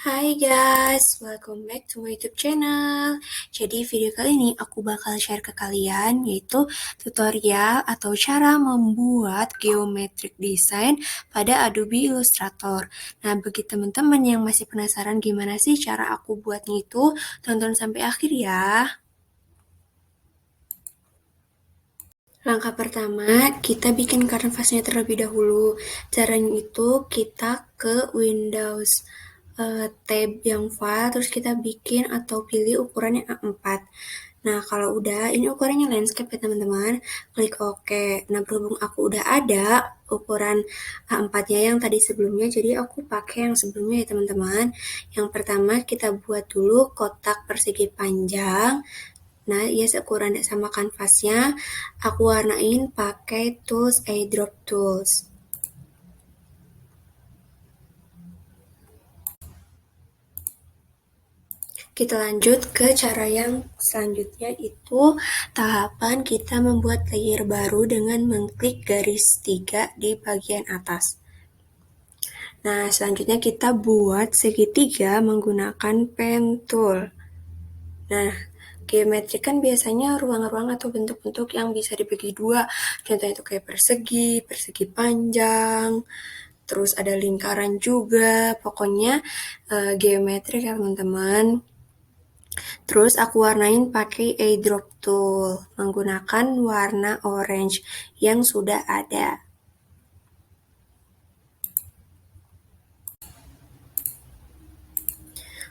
Hai guys, welcome back to my YouTube channel. Jadi video kali ini aku bakal share ke kalian yaitu tutorial atau cara membuat geometric design pada Adobe Illustrator. Nah, bagi teman-teman yang masih penasaran gimana sih cara aku buatnya itu, tonton sampai akhir ya. Langkah pertama, kita bikin kanvasnya terlebih dahulu. Caranya itu kita ke Windows tab yang file, terus kita bikin atau pilih ukurannya A4. Nah, kalau udah, ini ukurannya landscape ya teman-teman, klik OK. Nah, berhubung aku udah ada ukuran A4-nya yang tadi sebelumnya, jadi aku pakai yang sebelumnya ya teman-teman. Yang pertama, kita buat dulu kotak persegi panjang. Nah, ya seukuran sama kanvasnya, aku warnain pakai tools eyedrop tools. Kita lanjut ke cara yang selanjutnya itu tahapan kita membuat layer baru dengan mengklik garis 3 di bagian atas. Nah, selanjutnya kita buat segitiga menggunakan pen tool. Nah, geometri kan biasanya ruang-ruang atau bentuk-bentuk yang bisa dibagi dua. Contohnya itu kayak persegi, persegi panjang, terus ada lingkaran juga. Pokoknya geometri ya teman-teman. Terus aku warnain pakai eyedrop tool menggunakan warna orange yang sudah ada.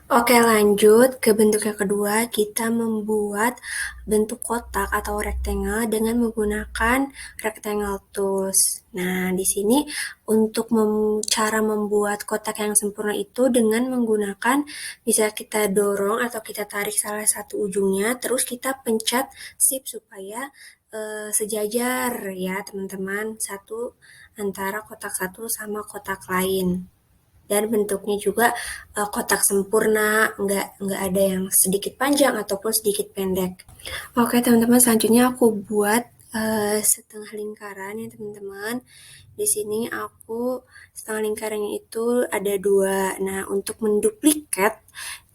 Oke, lanjut ke bentuk yang kedua, kita membuat bentuk kotak atau rectangle dengan menggunakan rectangle tools. Nah, di sini untuk cara membuat kotak yang sempurna itu dengan menggunakan, bisa kita dorong atau kita tarik salah satu ujungnya, terus kita pencet shift supaya sejajar ya teman-teman, satu antara kotak satu sama kotak lain. Dan bentuknya juga kotak sempurna, nggak ada yang sedikit panjang ataupun sedikit pendek. Oke teman-teman, selanjutnya aku buat setengah lingkaran ya teman-teman. Di sini aku setengah lingkarannya itu ada 2. Nah, untuk menduplikat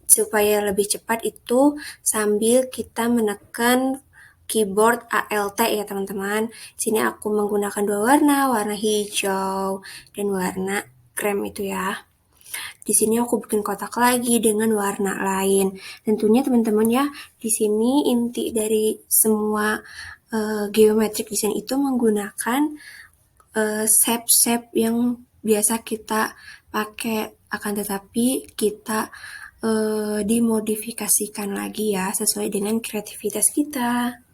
supaya lebih cepat itu sambil kita menekan keyboard ALT ya teman-teman. Sini aku menggunakan 2 warna, warna hijau dan warna krem itu ya. Di sini aku bikin kotak lagi dengan warna lain. Tentunya teman-teman ya, di sini inti dari semua geometric design itu menggunakan shape-shape yang biasa kita pakai, akan tetapi kita dimodifikasikan lagi ya, sesuai dengan kreativitas kita.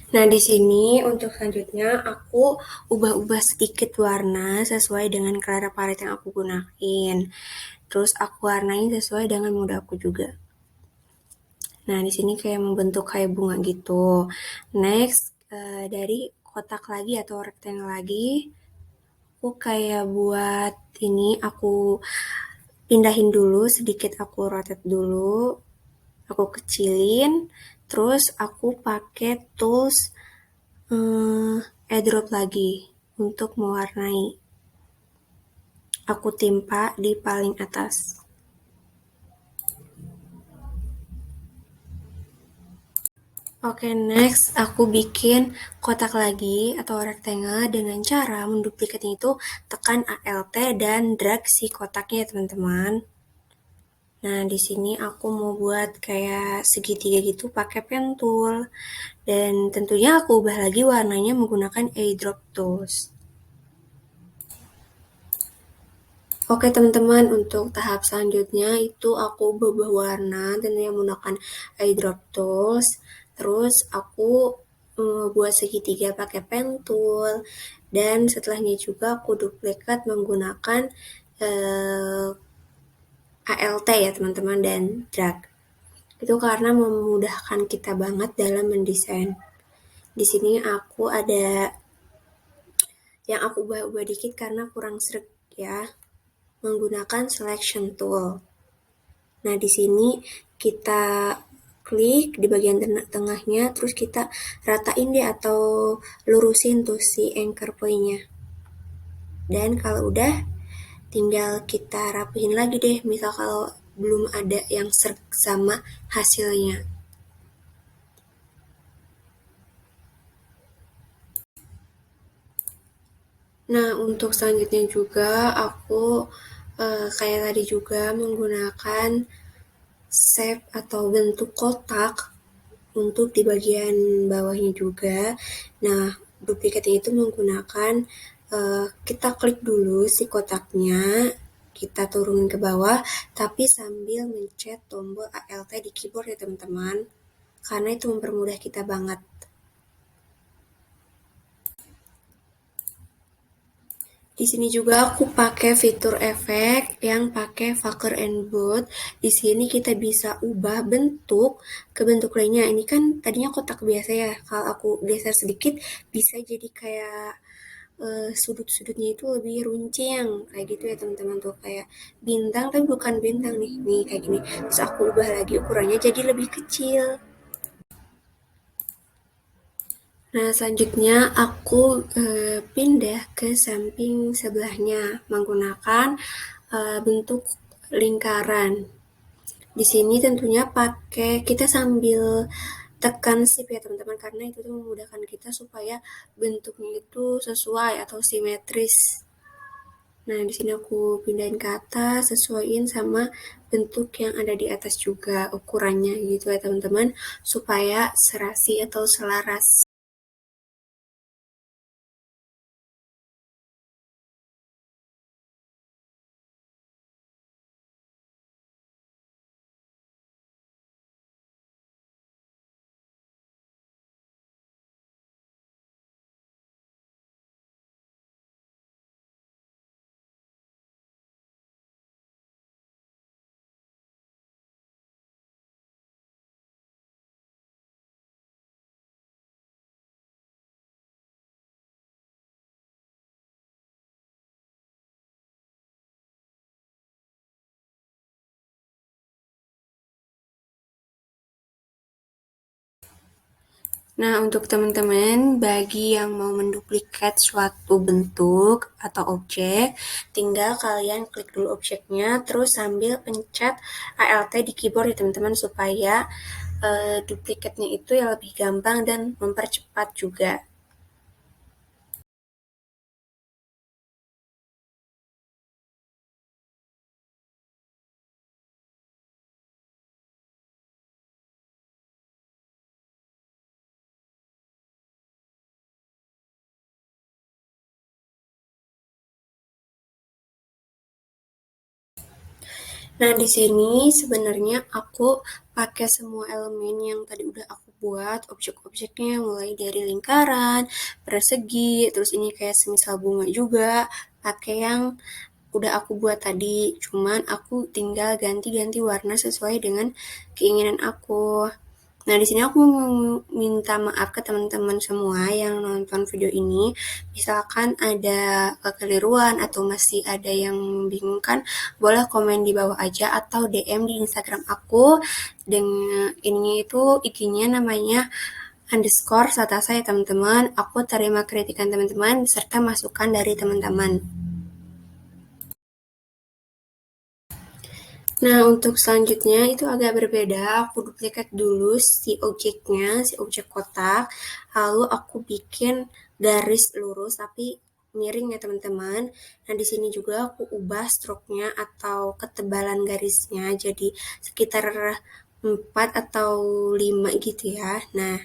Nah, di sini untuk selanjutnya aku ubah-ubah sedikit warna sesuai dengan color palette yang aku gunain. Terus aku warnain sesuai dengan mood aku juga. Nah, di sini kayak membentuk kayak bunga gitu. Next, dari kotak lagi atau rectangle lagi, aku kayak buat ini, aku pindahin dulu sedikit, aku rotate dulu, aku kecilin, terus aku pakai tools eyedrop lagi untuk mewarnai. Aku timpa di paling atas. Oke, next aku bikin kotak lagi atau rectangle dengan cara menduplikatnya itu tekan ALT dan drag si kotaknya ya teman-teman. Nah, di sini aku mau buat kayak segitiga gitu pakai pen tool. Dan tentunya aku ubah lagi warnanya menggunakan eyedrop tools. Oke teman-teman, untuk tahap selanjutnya itu aku berubah warna tentunya menggunakan eyedrop tools. Terus aku buat segitiga pakai pen tool, dan setelahnya juga aku duplikat menggunakan ALT ya teman-teman dan drag. Itu karena memudahkan kita banget dalam mendesain. Di sini aku ada yang aku ubah-ubah dikit karena kurang sreg ya, menggunakan selection tool. Nah, di sini kita klik di bagian tengahnya, terus kita ratain deh atau lurusin tuh si anchor point-nya. Dan kalau udah, tinggal kita rapihin lagi deh, misal kalau belum ada yang serg sama hasilnya. Nah, untuk selanjutnya juga aku kayak tadi juga menggunakan shape atau bentuk kotak untuk di bagian bawahnya juga. Nah, duplikatnya itu menggunakan kita klik dulu si kotaknya, kita turunin ke bawah, tapi sambil mencet tombol ALT di keyboard ya teman-teman, karena itu mempermudah kita banget. Di sini juga aku pakai fitur efek yang pakai Fucker and Boot. Di sini kita bisa ubah bentuk ke bentuk lainnya. Ini kan tadinya kotak biasa ya. Kalau aku geser sedikit bisa jadi kayak sudut-sudutnya itu lebih runcing kayak gitu ya teman-teman, tuh kayak bintang tapi bukan bintang nih kayak gini. Terus aku ubah lagi ukurannya jadi lebih kecil. Nah, selanjutnya aku pindah ke samping sebelahnya menggunakan bentuk lingkaran. Di sini tentunya pakai kita sambil tekan shift ya teman-teman, karena itu tuh memudahkan kita supaya bentuknya itu sesuai atau simetris. Nah, di sini aku pindahin ke atas, sesuaiin sama bentuk yang ada di atas juga ukurannya gitu ya teman-teman, supaya serasi atau selaras. Nah, untuk teman-teman, bagi yang mau menduplikat suatu bentuk atau objek, tinggal kalian klik dulu objeknya, terus sambil pencet ALT di keyboard ya teman-teman, supaya duplikatnya itu ya lebih gampang dan mempercepat juga. Nah, di sini sebenarnya aku pakai semua elemen yang tadi udah aku buat, objek-objeknya mulai dari lingkaran, persegi, terus ini kayak semisal bunga juga, pakai yang udah aku buat tadi. Cuman aku tinggal ganti-ganti warna sesuai dengan keinginan aku. Nah, di sini aku mau minta maaf ke teman-teman semua yang nonton video ini. Misalkan ada kekeliruan atau masih ada yang membingungkan, boleh komen di bawah aja atau DM di Instagram aku. Dengan ini itu IG-nya namanya underscore Satasa ya teman-teman. Aku terima kritikan teman-teman serta masukan dari teman-teman. Nah, untuk selanjutnya itu agak berbeda. Aku duplikat dulu si objeknya, si objek kotak. Lalu aku bikin garis lurus tapi miring ya teman-teman. Nah, di sini juga aku ubah stroke-nya atau ketebalan garisnya jadi sekitar 4 atau 5 gitu ya. Nah,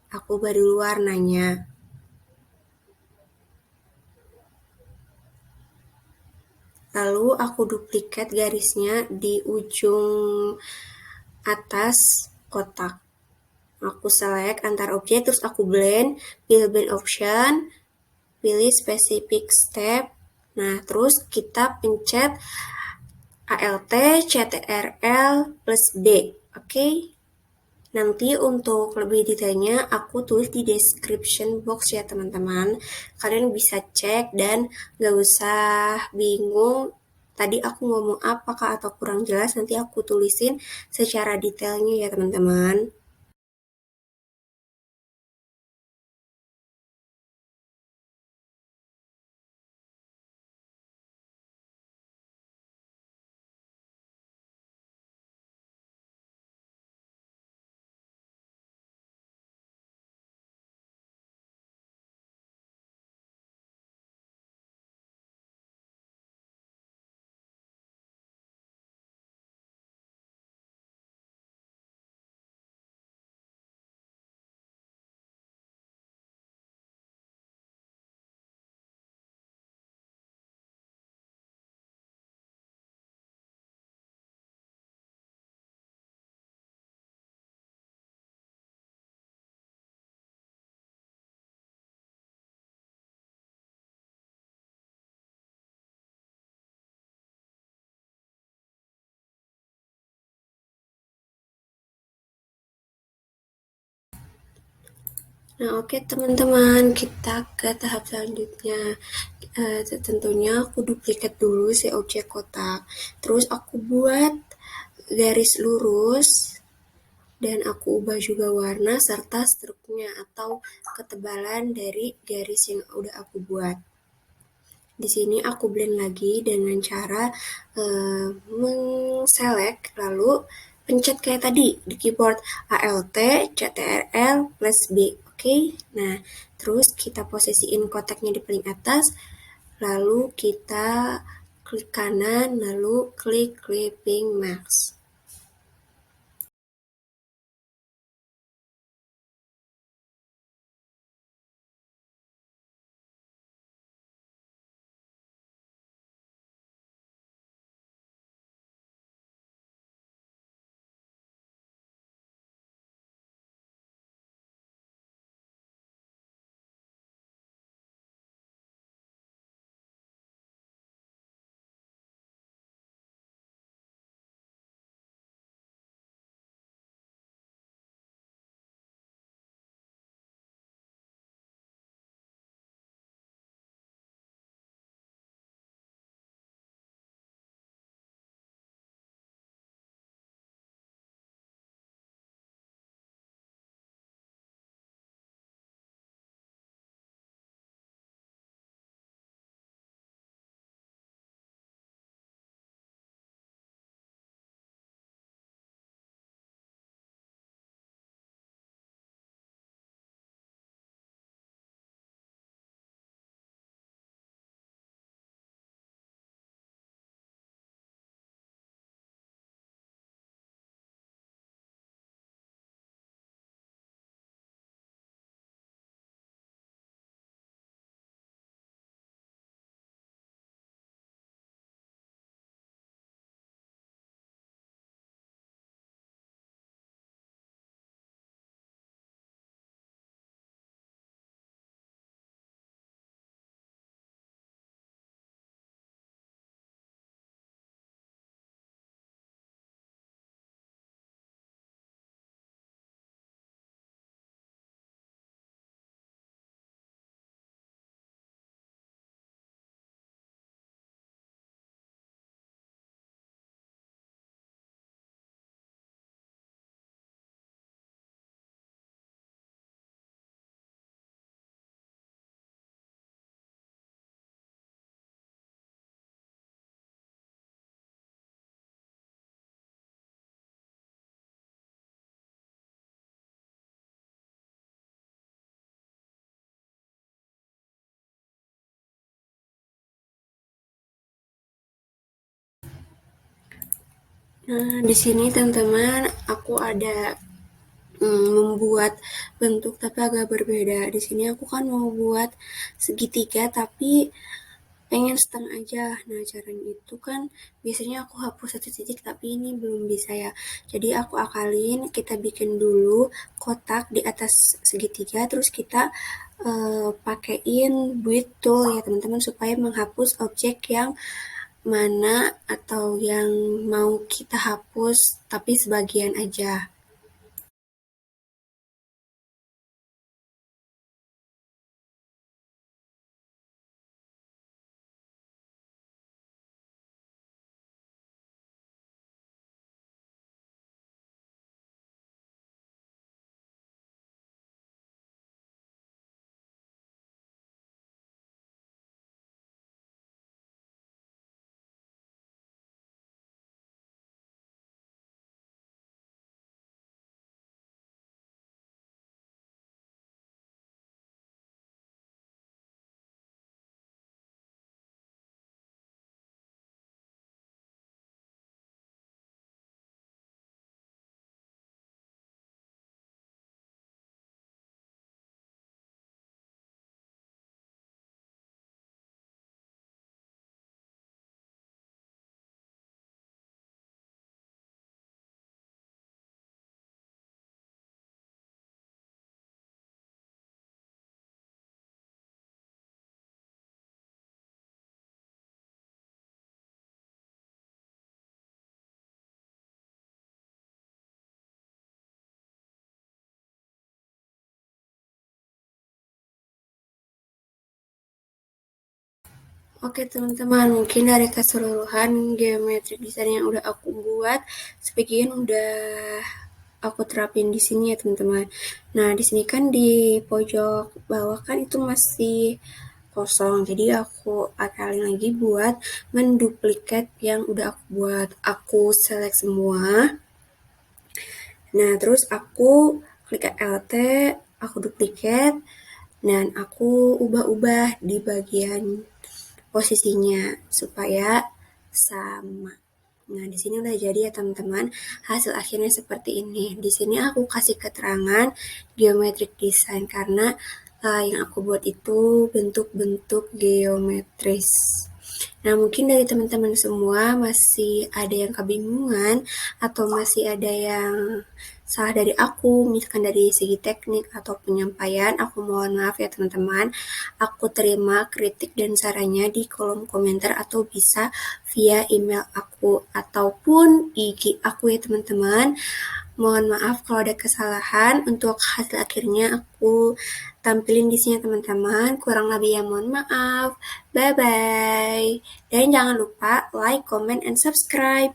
aku ubah dulu warnanya. Lalu aku duplikat garisnya di ujung atas kotak. Aku select antar objek, terus aku blend, pilih blend option, pilih specific step. Nah, terus kita pencet ALT CTRL plus D. Oke. Nanti untuk lebih detailnya aku tulis di description box ya teman-teman. Kalian bisa cek dan gak usah bingung tadi aku ngomong apakah atau kurang jelas, nanti aku tulisin secara detailnya ya teman-teman. Nah, oke teman-teman, kita ke tahap selanjutnya. Tentunya aku duplikat dulu si objek kotak. Terus aku buat garis lurus dan aku ubah juga warna serta struknya atau ketebalan dari garis yang udah aku buat. Di sini aku blend lagi dengan cara mengselect lalu pencet kayak tadi di keyboard Alt Ctrl plus B. Oke. Nah, terus kita posisiin kotaknya di paling atas, lalu kita klik kanan, lalu klik clipping mask. Nah, di sini teman-teman aku ada membuat bentuk tapi agak berbeda. Di sini aku kan mau buat segitiga tapi pengen setengah aja. Nah, caranya itu kan biasanya aku hapus satu titik tapi ini belum bisa ya. Jadi aku akalin, kita bikin dulu kotak di atas segitiga terus kita pakein build tool ya teman-teman supaya menghapus objek yang mana atau yang mau kita hapus tapi sebagian aja. Oke teman-teman, mungkin dari keseluruhan geometri desain yang udah aku buat, sebagian udah aku terapin di sini ya teman-teman. Nah di sini kan di pojok bawah kan itu masih kosong, jadi aku akalin lagi buat menduplikat yang udah aku buat. Aku select semua. Nah terus aku klik Alt, aku duplikat, dan aku ubah-ubah di bagian posisinya supaya sama. Nah, di sini udah jadi ya teman-teman. Hasil akhirnya seperti ini. Di sini aku kasih keterangan geometric design karena yang aku buat itu bentuk-bentuk geometris. Nah, mungkin dari teman-teman semua masih ada yang kebingungan atau masih ada yang salah dari aku, misalkan dari segi teknik atau penyampaian, aku mohon maaf ya teman-teman. Aku terima kritik dan sarannya di kolom komentar atau bisa via email aku ataupun IG aku ya teman-teman. Mohon maaf kalau ada kesalahan. Untuk hasil akhirnya aku tampilin di sini teman-teman. Kurang lebih ya mohon maaf. Bye bye. Dan jangan lupa like, comment, and subscribe.